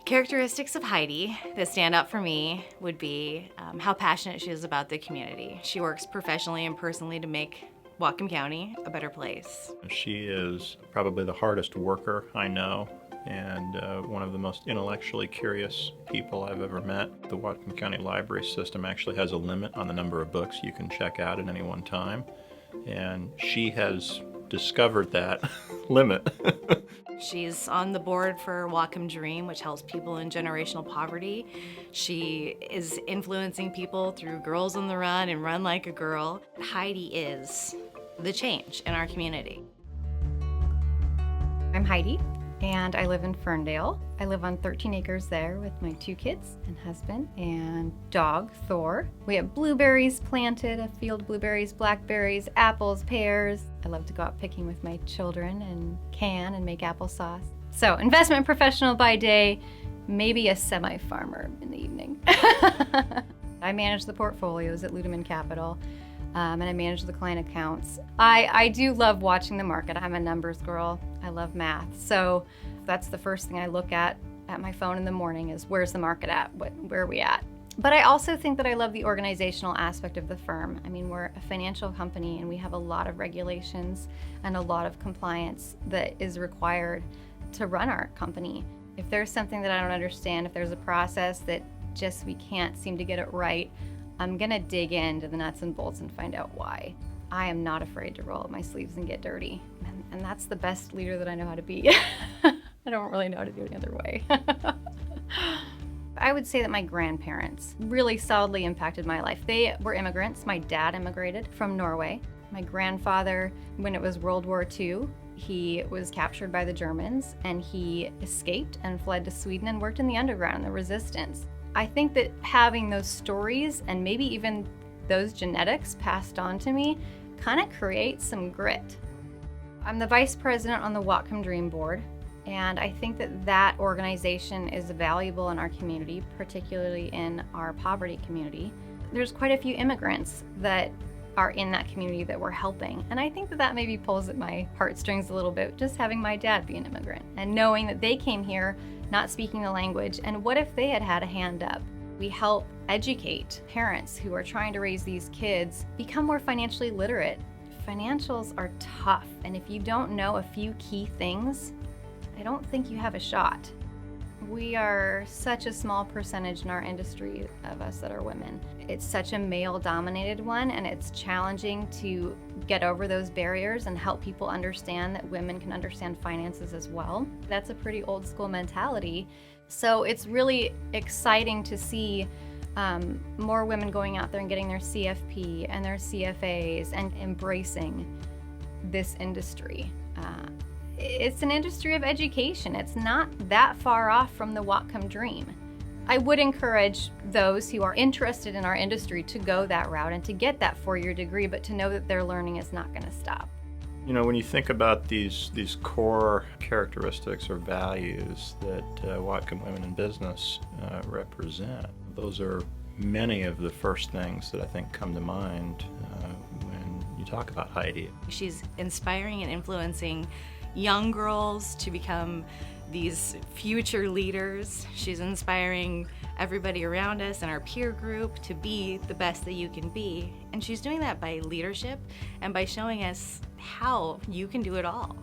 Characteristics of Heidi that stand out for me would be how passionate she is about the community. She works professionally and personally to make Whatcom County a better place. She is probably the hardest worker I know and one of the most intellectually curious people I've ever met. The Whatcom County Library System actually has a limit on the number of books you can check out at any one time, and she has discovered that limit. She's on the board for Whatcom Dream, which helps people in generational poverty. She is influencing people through Girls on the Run and Run Like a Girl. Heidi is the change in our community. I'm Heidi, and I live in Ferndale. I live on 13 acres there with my 2 kids and husband and dog, Thor. We have blueberries planted, a field of blueberries, blackberries, apples, pears. I love to go out picking with my children and can and make applesauce. So, investment professional by day, maybe a semi-farmer in the evening. I manage the portfolios at Ludeman Capital. And I manage the client accounts. I do love watching the market. I'm a numbers girl. I love math. So that's the first thing I look at my phone in the morning is where's the market at? Where are we at? But I also think that I love the organizational aspect of the firm. I mean, we're a financial company and we have a lot of regulations and a lot of compliance that is required to run our company. If there's something that I don't understand, if there's a process that just we can't seem to get it right, I'm gonna dig into the nuts and bolts and find out why. I am not afraid to roll up my sleeves and get dirty. And that's the best leader that I know how to be. I don't really know how to do it any other way. I would say that my grandparents really solidly impacted my life. They were immigrants. My dad immigrated from Norway. My grandfather, when it was World War II, he was captured by the Germans and he escaped and fled to Sweden and worked in the underground, the resistance. I think that having those stories and maybe even those genetics passed on to me kind of creates some grit. I'm the vice president on the Whatcom Dream Board, and I think that that organization is valuable in our community, particularly in our poverty community. There's quite a few immigrants that are in that community that we're helping, and I think that that maybe pulls at my heartstrings a little bit, just having my dad be an immigrant and knowing that they came here not speaking the language, and what if they had had a hand up? We help educate parents who are trying to raise these kids become more financially literate. Financials are tough, and if you don't know a few key things, I don't think you have a shot. We are such a small percentage in our industry of us that are women. It's such a male-dominated one, and it's challenging to get over those barriers and help people understand that women can understand finances as well. That's a pretty old school mentality. So it's really exciting to see more women going out there and getting their CFP and their CFAs and embracing this industry. It's an industry of education. It's not that far off from the Whatcom Dream. I would encourage those who are interested in our industry to go that route and to get that 4-year degree, but to know that their learning is not going to stop. You know, when you think about these core characteristics or values that Whatcom Women in Business represent, those are many of the first things that I think come to mind when you talk about Heidi. She's inspiring and influencing young girls to become these future leaders. She's inspiring everybody around us and our peer group to be the best that you can be. And she's doing that by leadership and by showing us how you can do it all.